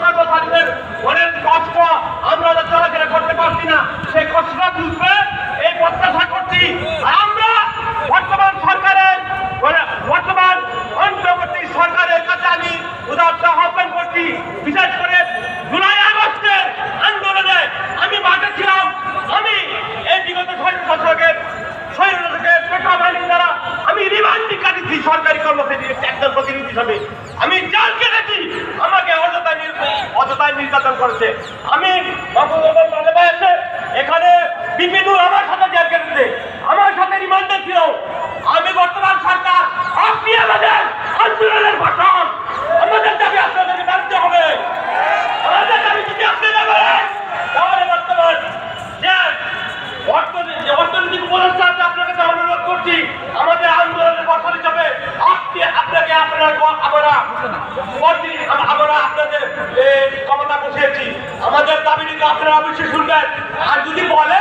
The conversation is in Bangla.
কর্মচারীদের অনেক কষ্ট, আমরা চলাফেরা করতে পারছি না, সেই কষ্টটা বুঝবে এই প্রত্যাশা করছি। আমরা বর্তমান সরকারের বর্তমান অন্তর্বর্তী সরকারের কাছে আমি উদাত্ত আহ্বান করছি। বিশেষ করে জুলাই আগস্টের আন্দোলনে আমি মাঠে ছিলাম। আমি এই বিগত ৬ দশকের পেট্রোল বাহিনী দ্বারা আমি রিমান্ডে কাটিয়েছি সরকারি কর্মচারীর একজন প্রতিনিধি হিসাবে। আমি জাল কেটেছি, আমাকে অযথায় নির্যাতন করেছে। আমি এসে এখানে বিপিনুর আমার সাথে জেল কেটেছে, আমার সাথে রিমান্ডে ছিল। আমি বর্তমান সরকার, আপনি আমাদের আন্দোলনের ভাষণ, আমাদের দাবি আপনাদেরকে মানতে হবে। আমাদের দাবি যদি আপনি না বলেন তাহলে বর্তমান যে অর্থনৈতিক উপদেষ্টা আছে আপনাকে অনুরোধ করছি, আমাদের আন্দোলনের বছর হিসাবে আপনাকে আমরা আপনাদের ক্ষমতা বসিয়েছি। আমাদের দাবি নিতে আপনারা অবশ্যই শুনবেন। আর যদি বলে